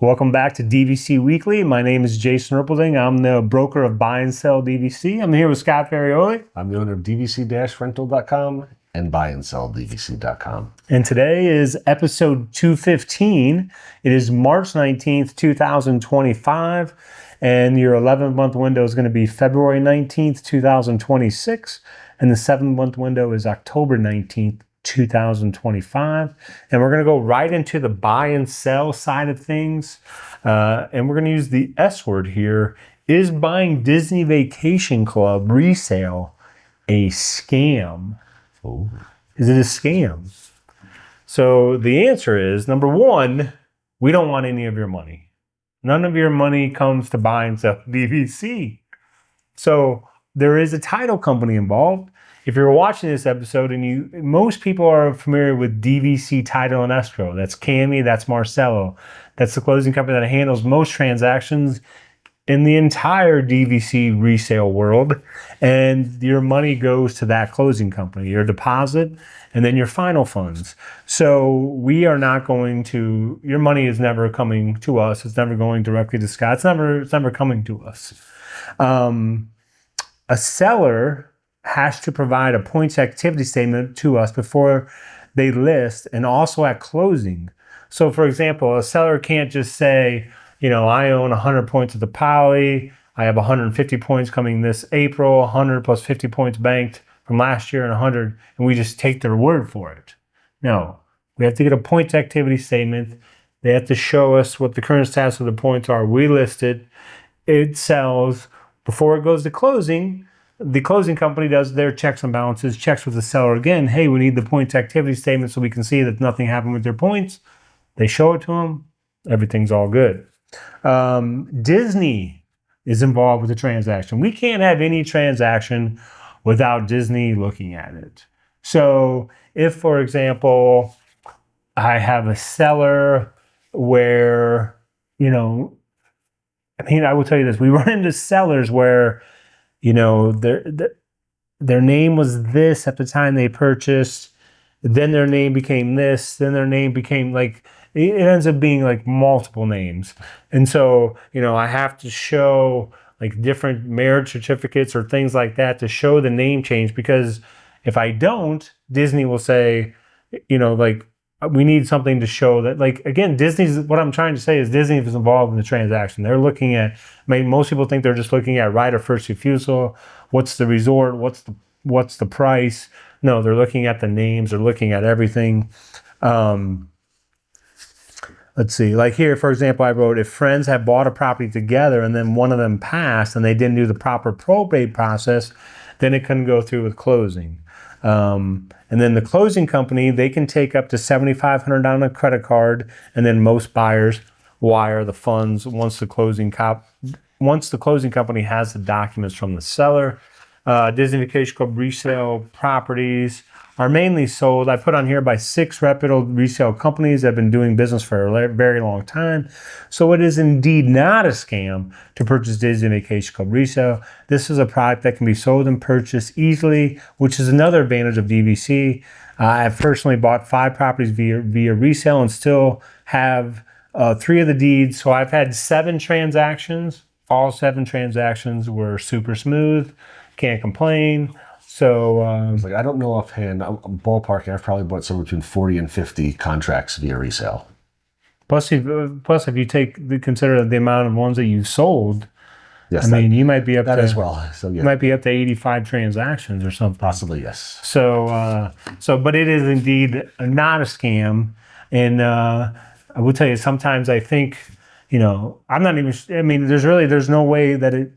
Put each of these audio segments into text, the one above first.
Welcome back to DVC Weekly. My name is Jason Rippleding. I'm the broker of Buy and Sell DVC. I'm here with Scott Ferrioli. I'm the owner of DVC-Rental.com and Buy and Sell DVC.com. And today is episode 215. It is March 19th, 2025. And your 11-month window is going to be February 19th, 2026. And the 7-month window is October 19th, 2025. And we're going to go right into the buy and sell side of things. And we're going to use the S word here. Is buying Disney Vacation Club resale a scam? Oh. Is it a scam? So the answer is, number one, we don't want any of your money. None of your money comes to buy and sell DVC. So there is a title company involved. If you're watching this episode and most people are familiar with DVC Title and Escrow. That's Cami, that's Marcelo. That's the closing company that handles most transactions in the entire DVC resale world. And your money goes to that closing company, your deposit, and then your final funds. So we are not going to, your money is never coming to us. It's never going directly to Scott. It's never coming to us. A seller has to provide a points activity statement to us before they list and also at closing. So for example, a seller can't just say, I own 100 points of the poly. I have 150 points coming this April, 100 plus 50 points banked from last year and 100, and we just take their word for it. No, we have to get a points activity statement. They have to show us what the current status of the points are. We list it. It sells. Before it goes to closing, the closing company does their checks and balances, checks with the seller again. Hey, we need the points activity statement so we can see that nothing happened with their points. They show it to them. Everything's all good. Disney is involved with the transaction. We can't have any transaction without Disney looking at it. So if, for example, I have a seller where, I will tell you this. We run into sellers where their name was this at the time they purchased, then their name became this, then their name became it ends up being like multiple names. And so, I have to show like different marriage certificates or things like that to show the name change, because if I don't, Disney will say, we need something to show that, again, what I'm trying to say is Disney is involved in the transaction. They're looking at, most people think they're just looking at right of first refusal. What's the resort? What's the price? No, they're looking at the names. They're looking at everything. Let's see, like here, for example, I wrote, if friends have bought a property together and then one of them passed and they didn't do the proper probate process, then it couldn't go through with closing. And then the closing company, they can take up to $7,500 on a credit card, and then most buyers wire the funds once the closing company has the documents from the seller. Disney Vacation Club resale properties are mainly sold, I put on here, by 6 reputable resale companies that have been doing business for a very long time. So it is indeed not a scam to purchase Disney Vacation Club resale. This is a product that can be sold and purchased easily, which is another advantage of DVC. I've personally bought 5 properties via resale and still have 3 of the deeds. So I've had 7 transactions. All 7 transactions were super smooth. Can't complain. So I don't know offhand. I'm ballparking. I've probably bought somewhere between 40 and 50 contracts via resale. Plus, if you consider the amount of ones that you sold, yes, you might be up that to, as well. So yeah, you might be up to 85 transactions or something. Possibly, yes. So but it is indeed not a scam. And I will tell you, sometimes I think, I'm not even. There's no way that it.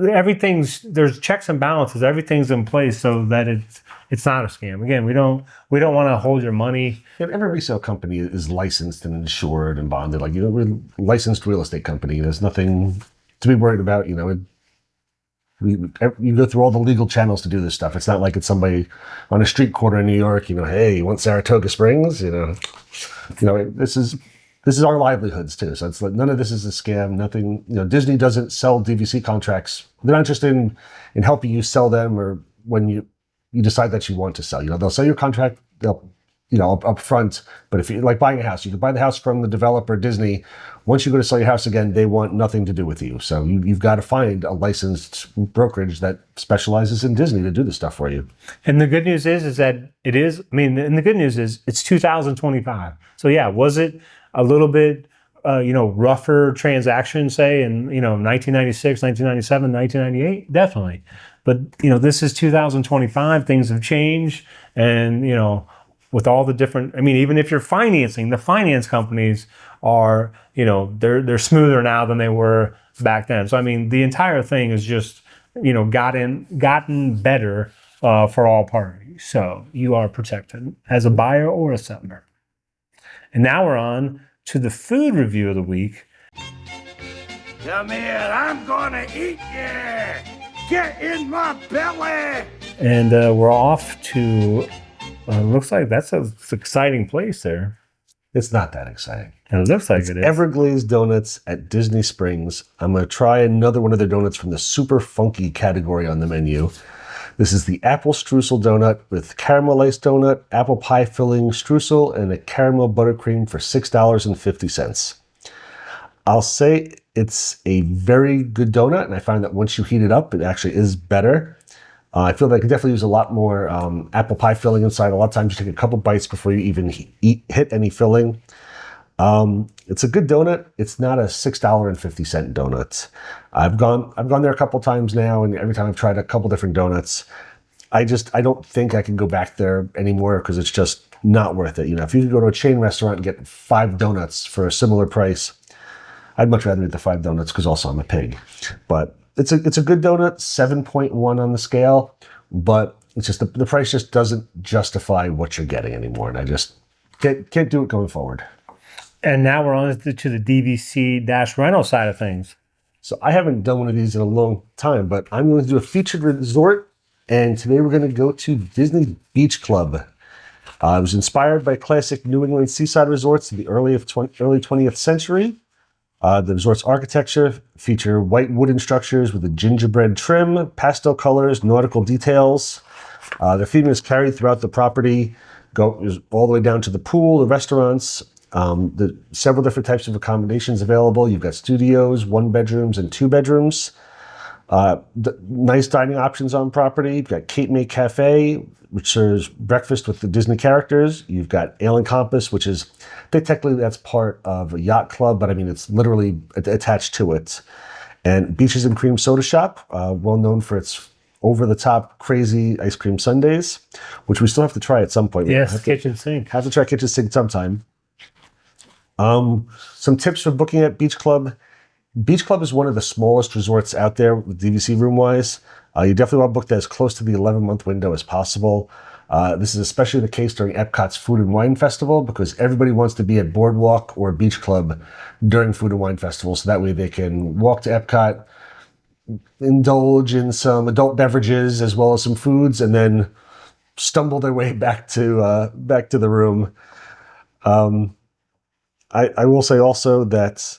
There's checks and balances. Everything's in place so that it's not a scam. Again, we don't want to hold your money. Every resale company is licensed and insured and bonded. We're a licensed real estate company. There's nothing to be worried about. You go through all the legal channels to do this stuff. It's not like it's somebody on a street corner in New York. Hey, you want Saratoga Springs? This is our livelihoods too. So it's none of this is a scam. Nothing. Disney doesn't sell DVC contracts. They're not interested in helping you sell them, or when you decide that you want to sell. They'll sell your contract. They'll up front. But if you like buying a house, you can buy the house from the developer, Disney. Once you go to sell your house again, they want nothing to do with you. So you've got to find a licensed brokerage that specializes in Disney to do this stuff for you. And the good news is that it is, I mean, and the good news is it's 2025. So yeah, was it a little bit, rougher transaction, say in, 1996, 1997, 1998? Definitely. But, this is 2025, things have changed. And, with all the different, I mean, even if you're financing, the finance companies are, they're smoother now than they were back then. So, I mean, the entire thing is just, gotten better for all parties. So you are protected as a buyer or a seller. And now we're on to the food review of the week. Come here, I'm gonna eat you. Get in my belly. And we're off to, looks like that's an exciting place there. It's not that exciting. It looks like it is. Everglazed Donuts at Disney Springs. I'm going to try another one of their donuts from the super funky category on the menu. This is the apple streusel donut with caramel iced donut, apple pie filling streusel, and a caramel buttercream for $6.50. I'll say it's a very good donut, and I find that once you heat it up, it actually is better. I feel like I could definitely use a lot more apple pie filling inside. A lot of times you take a couple bites before you even hit any filling. It's a good donut. It's not a $6.50 donut. I've gone there a couple times now, and every time I've tried a couple different donuts, I don't think I can go back there anymore because it's just not worth it. If you could go to a chain restaurant and get 5 donuts for a similar price, I'd much rather eat the 5 donuts because also I'm a pig. But it's a good donut, 7.1 on the scale, but it's just the price just doesn't justify what you're getting anymore, and I just can't do it going forward. And now we're on to the DVC-Rental side of things. So I haven't done one of these in a long time, but I'm going to do a featured resort, and today we're going to go to Disney Beach Club. It was inspired by classic New England seaside resorts in the early 20th century. The resort's architecture feature white wooden structures with a gingerbread trim, pastel colors, nautical details. The theme is carried throughout the property, goes all the way down to the pool, the restaurants, the several different types of accommodations available. You've got studios, 1 bedrooms, and 2 bedrooms. Nice dining options on property. You've got Cape May Cafe, which serves breakfast with the Disney characters. You've got Ale and Compass, which is, technically that's part of a yacht club, but I mean, it's literally attached to it. And Beaches and Cream Soda Shop, well known for its over-the-top crazy ice cream sundaes, which we still have to try at some point. Yes, kitchen sink. Have to try kitchen sink sometime. Some tips for booking at Beach Club. Beach Club is one of the smallest resorts out there with DVC room-wise. You definitely want to book that as close to the 11-month window as possible. This is especially the case during Epcot's Food and Wine Festival because everybody wants to be at Boardwalk or Beach Club during Food and Wine Festival, so that way they can walk to Epcot, indulge in some adult beverages as well as some foods, and then stumble their way back to the room. I will say also that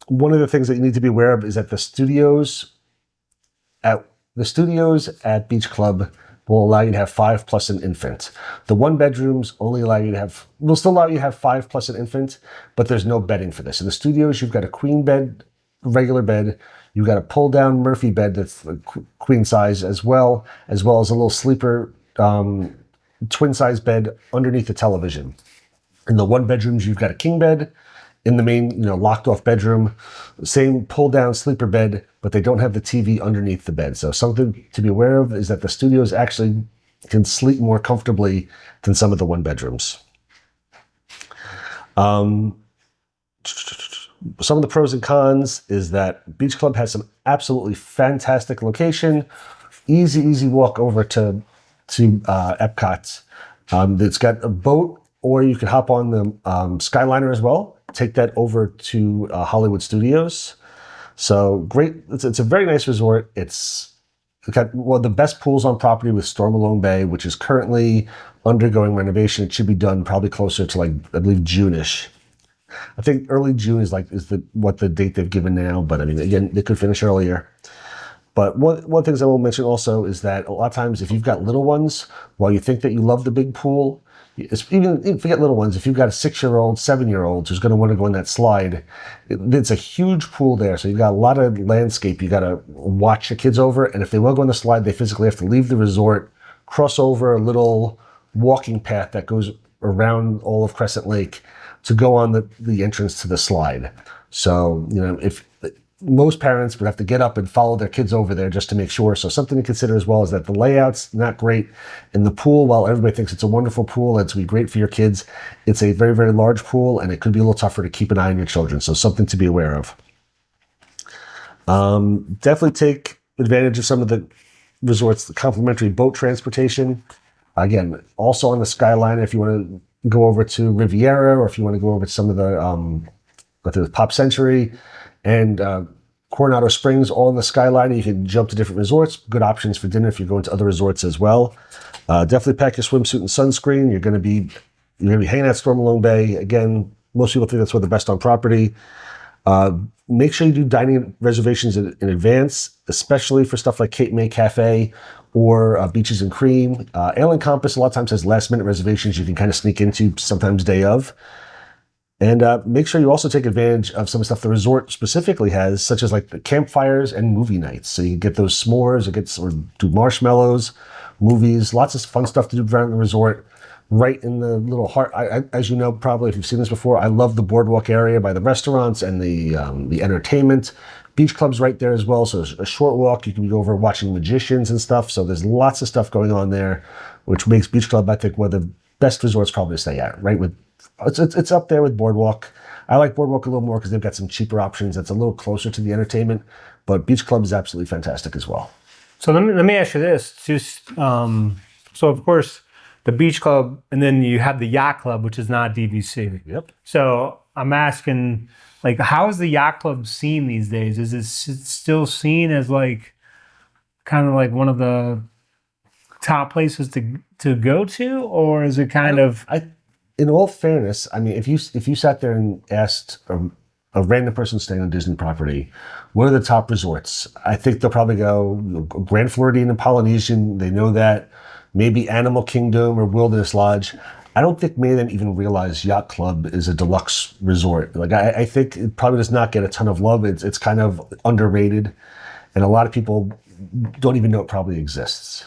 one of the things that you need to be aware of is that the studios at Beach Club will allow you to have 5 plus an infant. The 1 bedrooms only will still allow you to have 5 plus an infant, but there's no bedding for this. In the studios, you've got a queen bed, regular bed. You've got a pull down Murphy bed that's queen size as well as a little sleeper twin size bed underneath the television. In the 1 bedrooms, you've got a king bed. In the main, locked off bedroom, same pull down sleeper bed, but they don't have the TV underneath the bed. So something to be aware of is that the studios actually can sleep more comfortably than some of the 1 bedrooms. Some of the pros and cons is that Beach Club has some absolutely fantastic location, easy walk over to Epcot. It's got a boat, or you can hop on the Skyliner as well. Take that over to Hollywood Studios. So great. It's a very nice resort. It's got one of the best pools on property with Stormalone Bay, which is currently undergoing renovation. It should be done probably closer to, I believe, June-ish. I think early June is what the date they've given now, but I mean, again, they could finish earlier. But one of the things I will mention also is that a lot of times if you've got little ones, while you think that you love the big pool, even forget little ones. If you've got a 6-year-old, 7-year-old who's going to want to go on that slide, it's a huge pool there. So you've got a lot of landscape you got to watch the kids over. And if they want to go on the slide, they physically have to leave the resort, cross over a little walking path that goes around all of Crescent Lake to go on the entrance to the slide. So, if most parents would have to get up and follow their kids over there just to make sure. So something to consider as well is that the layout's not great in the pool. While everybody thinks it's a wonderful pool, it's going to be great for your kids, it's a very, very large pool, and it could be a little tougher to keep an eye on your children. So something to be aware of. Definitely take advantage of some of the resorts, the complimentary boat transportation. Again, also on the Skyline, if you want to go over to Riviera, or if you want to go over to some of the Pop Century and Coronado Springs, all in the Skyline. You can jump to different resorts. Good options for dinner if you're going to other resorts as well. Definitely pack your swimsuit and sunscreen. You're going to be hanging out Stormalone Bay. Again, most people think that's one of the best on property. Make sure you do dining reservations in advance, especially for stuff like Cape May Cafe or Beaches and Cream. Ale and Compass a lot of times has last-minute reservations you can kind of sneak into, sometimes day of. And make sure you also take advantage of some stuff the resort specifically has, such as like the campfires and movie nights. So you can get those s'mores, or do marshmallows, movies, lots of fun stuff to do around the resort, right in the little heart. As you know, probably if you've seen this before, I love the boardwalk area by the restaurants and the entertainment. Beach club's right there as well. So a short walk, you can go over watching magicians and stuff. So there's lots of stuff going on there, which makes Beach Club, I think, one of the best resorts probably to stay at, right? It's up there with Boardwalk. I like Boardwalk a little more because they've got some cheaper options that's a little closer to the entertainment, but Beach Club is absolutely fantastic as well. So let me ask you this. Just so of course the Beach Club, and then you have the Yacht Club, which is not DVC. Yep. So I'm asking, like, how is the Yacht Club seen these days? Is it still seen as like kind of like one of the top places to go to, or is it kind of? In all fairness, I mean, if you sat there and asked a random person staying on Disney property, what are the top resorts? I think they'll probably go Grand Floridian and Polynesian. They know that. Maybe Animal Kingdom or Wilderness Lodge. I don't think many of them even realize Yacht Club is a deluxe resort. Like I think it probably does not get a ton of love. It's kind of underrated, and a lot of people don't even know it probably exists.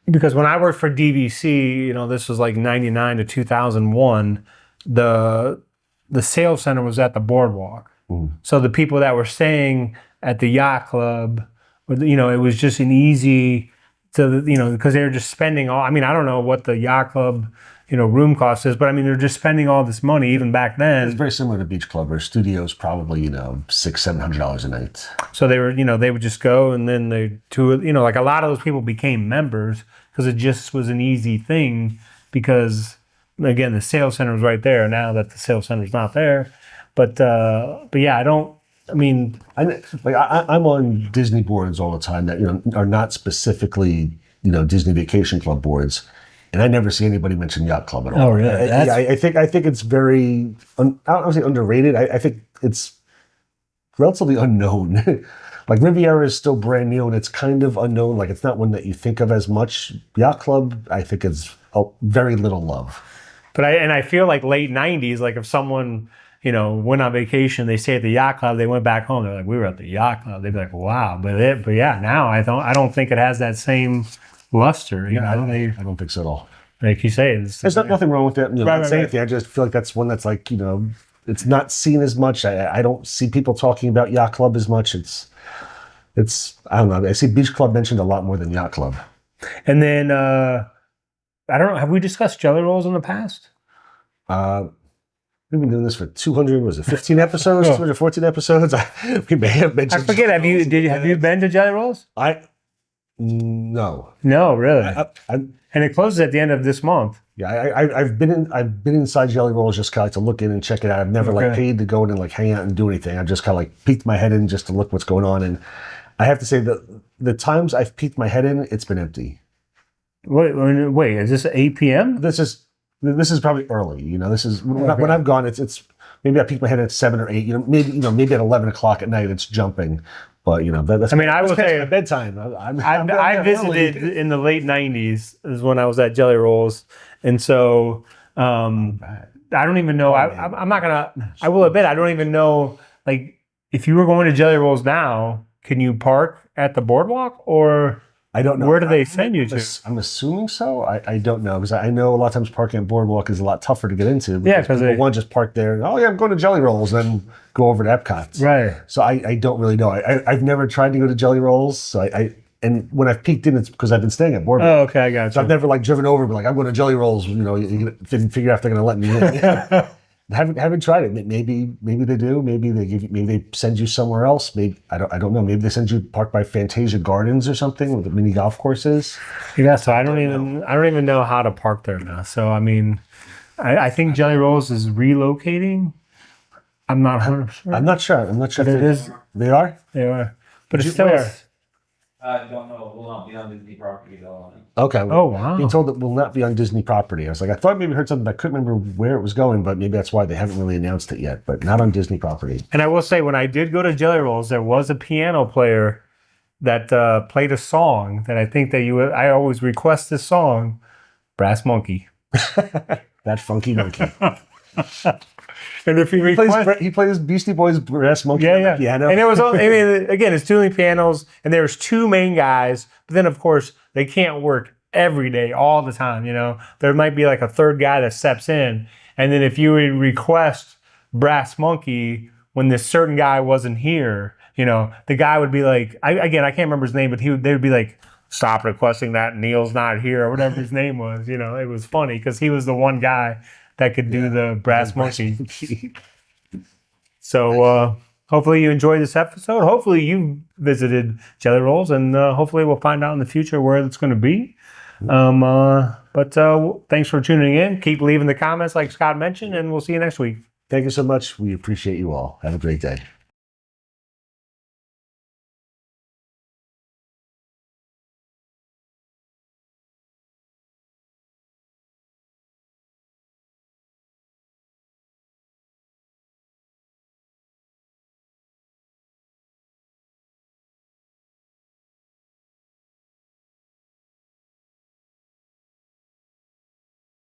Because when I worked for DVC, this was like 99 to 2001, the sales center was at the boardwalk. Mm. So the people that were staying at the Yacht Club, it was just an easy to, because they were just spending all, I don't know what the Yacht Club, room cost is, but they're just spending all this money even back then. It's very similar to Beach Club, where studios probably, $600-$700 a night. So they were, they would just go, and then like a lot of those people became members because it just was an easy thing, because again, the sales center was right there. Now that the sales center's not there, but yeah, I'm on Disney boards all the time that are not specifically Disney Vacation Club boards. And I never see anybody mention Yacht Club at all. Oh, really? I think it's very, I don't want to say underrated. I think it's relatively unknown. Like Riviera is still brand new and it's kind of unknown. Like it's not one that you think of as much. Yacht Club, I think is very little love. But I feel like late 90s, like if someone, went on vacation, they stayed at the Yacht Club, they went back home, they're like, we were at the Yacht Club. They'd be like, wow. But yeah, now I don't think it has that same luster. I don't think so at all. Like you say, there's nothing wrong with that. I'm not saying anything. I just feel like that's one that's like, it's not seen as much. I don't see people talking about Yacht Club as much. It's I don't know. I see Beach Club mentioned a lot more than Yacht Club. And then I don't know. Have we discussed Jelly Rolls in the past? We've been doing this for 15 episodes, 214 episodes. We may have mentioned. I forget. Have you been to Jelly Rolls? No. No, really. And it closes at the end of this month. Yeah, I've been inside Jelly Rolls just kind of to look in and check it out. I've never paid to go in and hang out and do anything. I've just kind of peeked my head in just to look what's going on. And I have to say that the times I've peeked my head in, it's been empty. Wait, is this 8 p.m.? This is probably early. This is when I've gone. It's maybe I peek my head at 7 or 8. Maybe at 11 o'clock at night it's jumping. But that's. I will say bedtime. I visited in the late 90s is when I was at Jelly Rolls, And so Right. I don't even know. I'm not gonna. I will admit I don't even know. Like, if you were going to Jelly Rolls now, can you park at the boardwalk, or I don't know. where do they send you to? I'm assuming so. I don't know, because I know a lot of times parking at Boardwalk is a lot tougher to get into. Yeah, because people want to just park there. Oh yeah, I'm going to Jelly Rolls, then go over to Epcot's. right. So I don't really know. I've never tried to go to Jelly Rolls. So and when I've peeked in, it's because I've been staying at Boardwalk. Oh, okay, I got So you. I've never like driven over and be like, I'm going to Jelly Rolls. You know, you didn't figure out if they're going to let me in. haven't tried it. Maybe they do. Maybe they send you somewhere else. Maybe I don't know. Maybe they send you park by Fantasia Gardens or something with the mini golf courses. Yeah, so I don't even know how to park there now. So I mean, I think Jelly Rolls is relocating. I'm not 100% sure. I'm not sure. But it is. They are. They are. But it's You- still. where? I don't know. Will not be on Disney property though. Okay. Oh wow. Being told it will not be on Disney property. I was like, I thought maybe I heard something. I couldn't remember where it was going, but maybe that's why they haven't really announced it yet. But not on Disney property. And I will say, when I did go to Jelly Rolls, there was a piano player that played a song that I think that I always request this song, Brass Monkey. That funky monkey. And if He plays Beastie Boys Brass Monkey yeah, on yeah. the piano. And it was, I mean, again, it's 2 only pianos, and there's 2 main guys. But then, of course, they can't work every day, all the time. You know, there might be like a 3rd guy that steps in, and then if you would request Brass Monkey when this certain guy wasn't here, you know, the guy would be like, I can't remember his name, but they would be like, stop requesting that. Neil's not here, or whatever his name was. You know, it was funny because he was the one guy that could do the Brass Monkey. So hopefully you enjoyed this episode. Hopefully you visited Jelly Rolls, and hopefully we'll find out in the future where it's going to be. But thanks for tuning in. Keep leaving the comments like Scott mentioned, and we'll see you next week. Thank you so much. We appreciate you all. Have a great day.